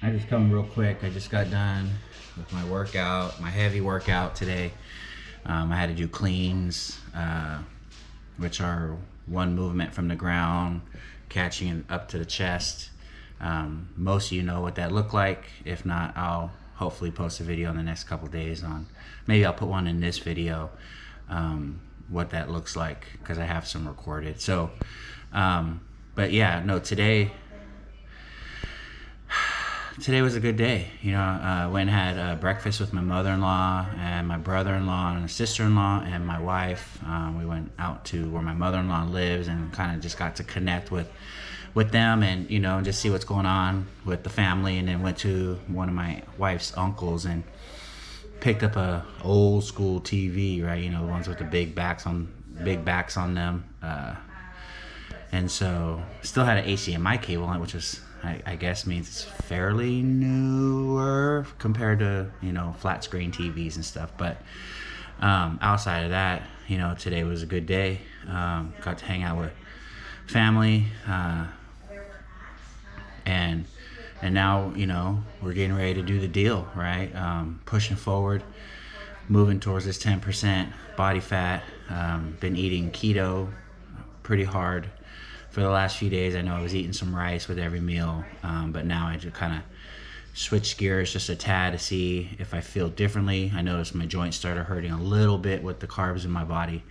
I just come real quick. I just got done with my workout, my heavy workout today. I had to do cleans, which are one movement from the ground, catching it up to the chest. Most of you know what that looked like. If not, I'll hopefully post a video in the next couple days on, maybe I'll put one in this video, what that looks like, because I have some recorded. So, but yeah, no, today was a good day. You know, I went and had breakfast with my mother-in-law and my brother-in-law and sister-in-law and my wife. We went out to where my mother-in-law lives and kind of just got to connect with them and, you know, just see what's going on with the family. And then went to one of my wife's uncles and picked up a old school TV, right? You know, the ones with the big backs on them. And so still had an HDMI cable on it, which was, I guess means it's fairly newer compared to, you know, flat screen TVs and stuff. But outside of that, you know, today was a good day. Got to hang out with family, and now, you know, we're getting ready to do the deal, right? Pushing forward, moving towards this 10% body fat. Been eating keto pretty hard for the last few days. I know I was eating some rice with every meal, but now I just kind of switched gears just a tad to see if I feel differently. I noticed my joints started hurting a little bit with the carbs in my body,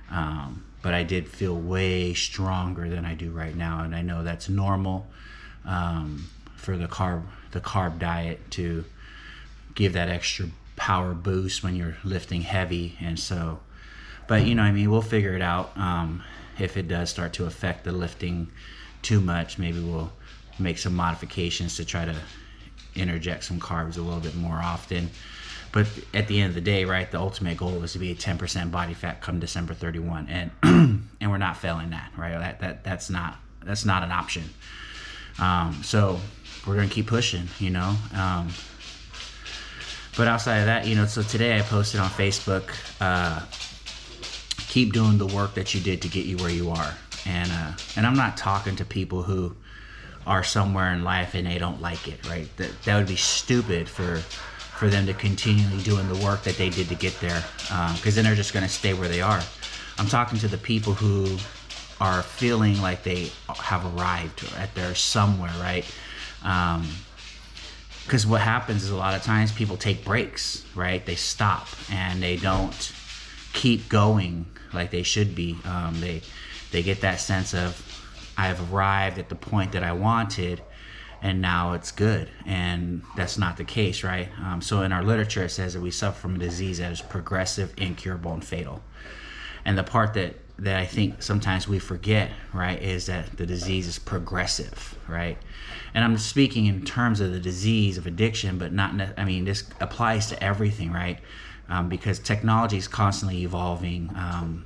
but I did feel way stronger than I do right now, and I know that's normal for the carb diet to give that extra power boost when you're lifting heavy. And so, but you know, I mean, we'll figure it out. If it does start to affect the lifting too much, maybe we'll make some modifications to try to interject some carbs a little bit more often. But at the end of the day, right, the ultimate goal is to be a 10% body fat come December 31, and and we're not failing that, right? That's not an option. So we're gonna keep pushing, you know. But outside of that, you know, so today I posted on Facebook, keep doing the work that you did to get you where you are. And I'm not talking to people who are somewhere in life and they don't like it, right? That would be stupid for them to continually doing the work that they did to get there, because then they're just going to stay where they are. I'm talking to the people who are feeling like they have arrived at their somewhere, right? Because what happens is a lot of times people take breaks, right? They stop and they don't keep going like they should be. They get that sense of, I've arrived at the point that I wanted and now it's good, and that's not the case, right? So in our literature it says that we suffer from a disease that is progressive, incurable, and fatal. And the part that I think sometimes we forget, right, is that the disease is progressive, right? And I'm speaking in terms of the disease of addiction, but I mean, this applies to everything, right? Because technology is constantly evolving.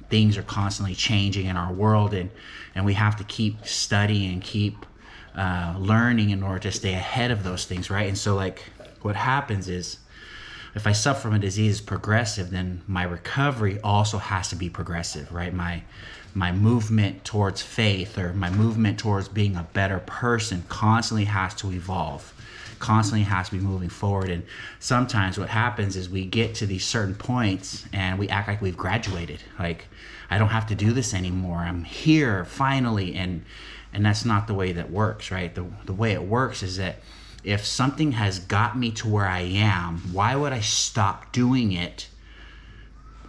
Things are constantly changing in our world, and we have to keep studying and keep learning in order to stay ahead of those things, right? And so, like, what happens is, if I suffer from a disease that's progressive, then my recovery also has to be progressive, right? My movement towards faith, or my movement towards being a better person, constantly has to evolve, constantly has to be moving forward. And sometimes what happens is we get to these certain points and we act like we've graduated, like, I don't have to do this anymore, I'm here finally. And that's not the way that works, right? The way it works is that if something has got me to where I am, why would I stop doing it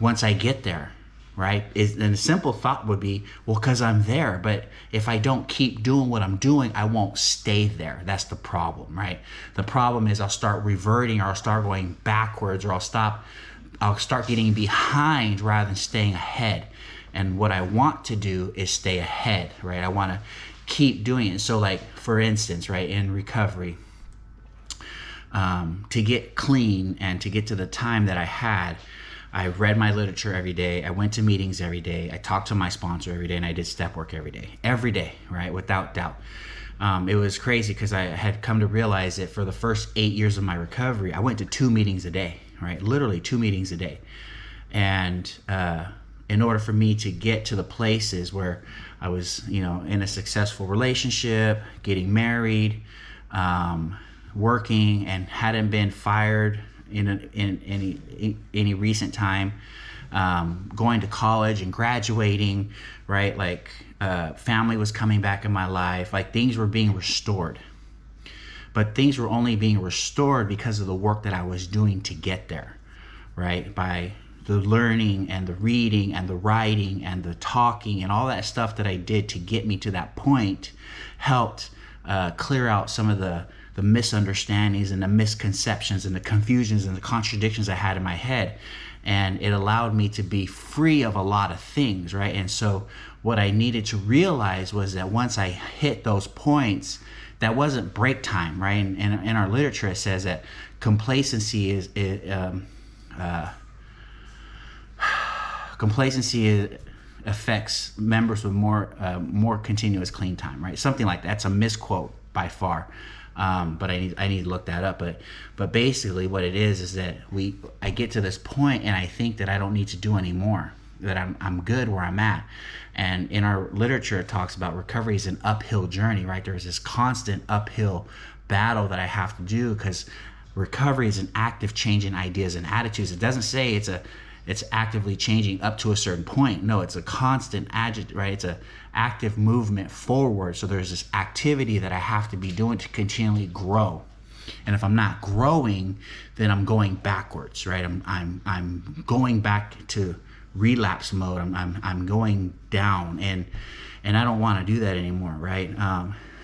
once I get there, right? And the simple thought would be, well, because I'm there. But if I don't keep doing what I'm doing, I won't stay there. That's the problem, right? The problem is I'll start reverting, or I'll start going backwards, or I'll start getting behind rather than staying ahead. And what I want to do is stay ahead, right? I want to keep doing it. So, like, for instance, right, in recovery, to get clean and to get to the time that I had, I read my literature every day, I went to meetings every day, I talked to my sponsor every day, and I did step work every day, right, without doubt. It was crazy because I had come to realize that for the first 8 years of my recovery, I went to 2 meetings a day, right, literally 2 meetings a day. And in order for me to get to the places where I was, you know, in a successful relationship, getting married, working and hadn't been fired in any recent time, going to college and graduating, right? Like family was coming back in my life, like things were being restored. But things were only being restored because of the work that I was doing to get there, right? By the learning and the reading and the writing and the talking and all that stuff that I did to get me to that point helped clear out some of the misunderstandings and the misconceptions and the confusions and the contradictions I had in my head. And it allowed me to be free of a lot of things, right? And so what I needed to realize was that once I hit those points, that wasn't break time, right? And in our literature, it says that complacency affects members with more continuous clean time, right? Something like that. That's a misquote by far, but I need to look that up. But basically, what it is that I get to this point, and I think that I don't need to do anymore. That I'm good where I'm at. And in our literature, it talks about recovery is an uphill journey, right? There's this constant uphill battle that I have to do, because recovery is an active change in ideas and attitudes. It doesn't say it's actively changing up to a certain point. No, it's a constant right? It's a active movement forward. So there's this activity that I have to be doing to continually grow. And if I'm not growing, then I'm going backwards, right? I'm going back to relapse mode. I'm going down, and I don't want to do that anymore, right?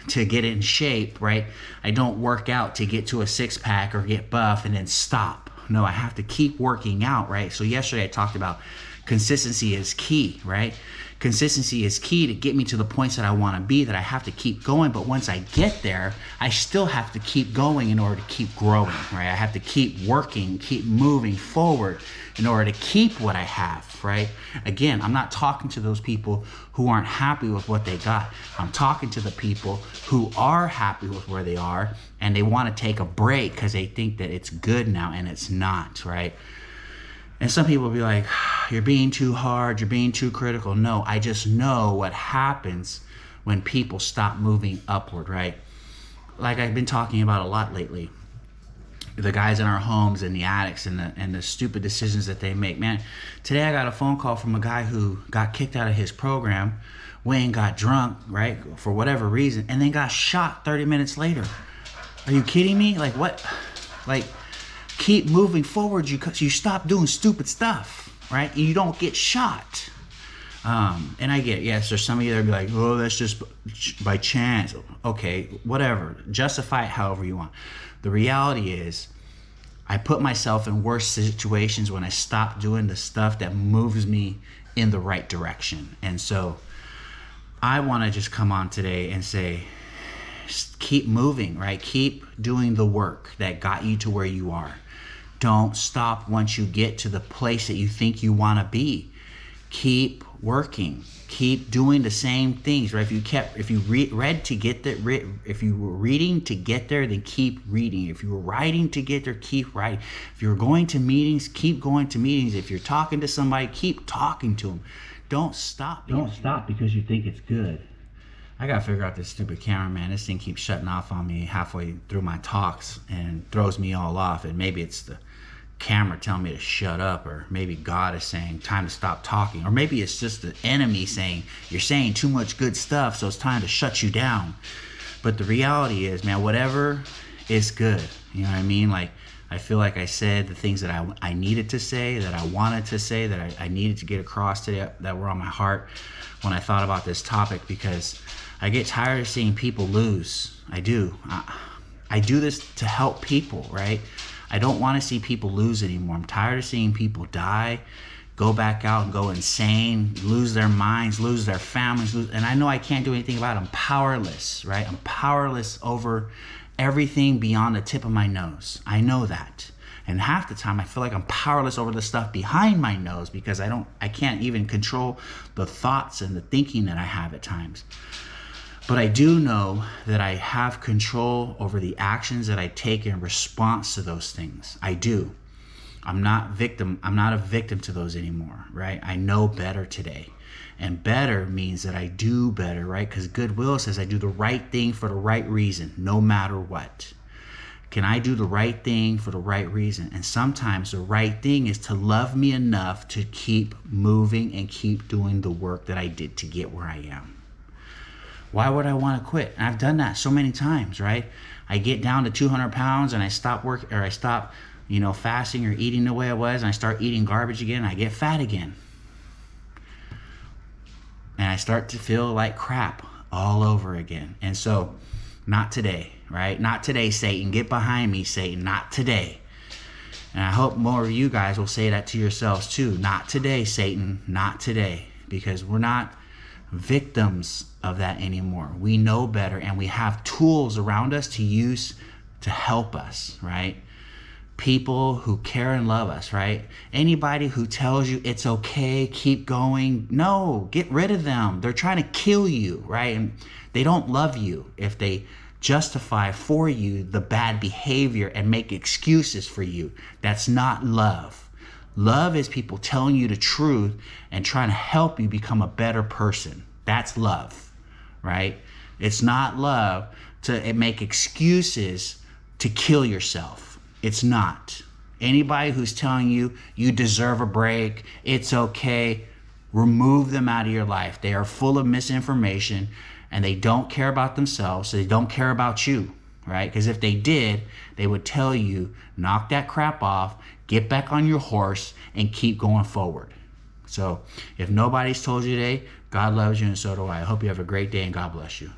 To get in shape, right? I don't work out to get to a six-pack or get buff and then stop. No, I have to keep working out, right? So yesterday I talked about consistency is key, right? Consistency is key to get me to the points that I want to be, that I have to keep going. But once I get there, I still have to keep going in order to keep growing, right? I have to keep working, keep moving forward in order to keep what I have, right? Again, I'm not talking to those people who aren't happy with what they got. I'm talking to the people who are happy with where they are, and they want to take a break because they think that it's good now, and it's not, right? And some people will be like, you're being too hard, you're being too critical. No, I just know what happens when people stop moving upward, right? Like I've been talking about a lot lately. The guys in our homes and the addicts and the stupid decisions that they make. Man, today I got a phone call from a guy who got kicked out of his program, went and got drunk, right, for whatever reason, and then got shot 30 minutes later. Are you kidding me? Like what? Like, keep moving forward. You stop doing stupid stuff, right? You don't get shot. And I get it. Yes, there's some of you that will be like, oh, that's just by chance. Okay, whatever. Justify it however you want. The reality is, I put myself in worse situations when I stop doing the stuff that moves me in the right direction. And so I want to just come on today and say, keep moving, right? Keep doing the work that got you to where you are. Don't stop once you get to the place that you think you want to be. Keep working. Keep doing the same things, right? If you read to get there, if you were reading to get there, then keep reading. If you were writing to get there, keep writing. If you're going to meetings, keep going to meetings. If you're talking to somebody, keep talking to them. Don't stop. Don't stop because you think it's good. I gotta figure out this stupid camera, man. This thing keeps shutting off on me halfway through my talks and throws me all off. And maybe it's the camera telling me to shut up, or maybe God is saying time to stop talking, or maybe it's just the enemy saying you're saying too much good stuff, so it's time to shut you down. But the reality is, man, whatever is good. You know what I mean? Like, I feel like I said the things that I needed to say, that I wanted to say, that I needed to get across today, that were on my heart when I thought about this topic, because I get tired of seeing people lose. I do. I do this to help people, right? I don't want to see people lose anymore. I'm tired of seeing people die, go back out and go insane, lose their minds, lose their families, and I know I can't do anything about it. I'm powerless, right? I'm powerless over everything beyond the tip of my nose. I know that. And half the time I feel like I'm powerless over the stuff behind my nose, because I can't even control the thoughts and the thinking that I have at times. But I do know that I have control over the actions that I take in response to those things. I do. I'm not a victim to those anymore, right? I know better today. And better means that I do better, right? Because goodwill says I do the right thing for the right reason, no matter what. Can I do the right thing for the right reason? And sometimes the right thing is to love me enough to keep moving and keep doing the work that I did to get where I am. Why would I want to quit? And I've done that so many times, right? I get down to 200 pounds and I stop fasting or eating the way I was, and I start eating garbage again. I get fat again. And I start to feel like crap all over again. And so, not today, right? Not today, Satan. Get behind me, Satan. Not today. And I hope more of you guys will say that to yourselves too. Not today, Satan. Not today. Because we're not victims of that anymore. We know better, and we have tools around us to use to help us, right? People who care and love us, right? Anybody who tells you it's okay, keep going, no, get rid of them. They're trying to kill you, right? And they don't love you if they justify for you the bad behavior and make excuses for you. That's not love. Love is people telling you the truth and trying to help you become a better person. That's love, right? It's not love to make excuses to kill yourself. It's not. Anybody who's telling you you deserve a break, it's okay, remove them out of your life. They are full of misinformation, and they don't care about themselves, so they don't care about you, right? Because if they did, they would tell you, knock that crap off, get back on your horse, and keep going forward. So if nobody's told you today, God loves you and so do I. I hope you have a great day and God bless you.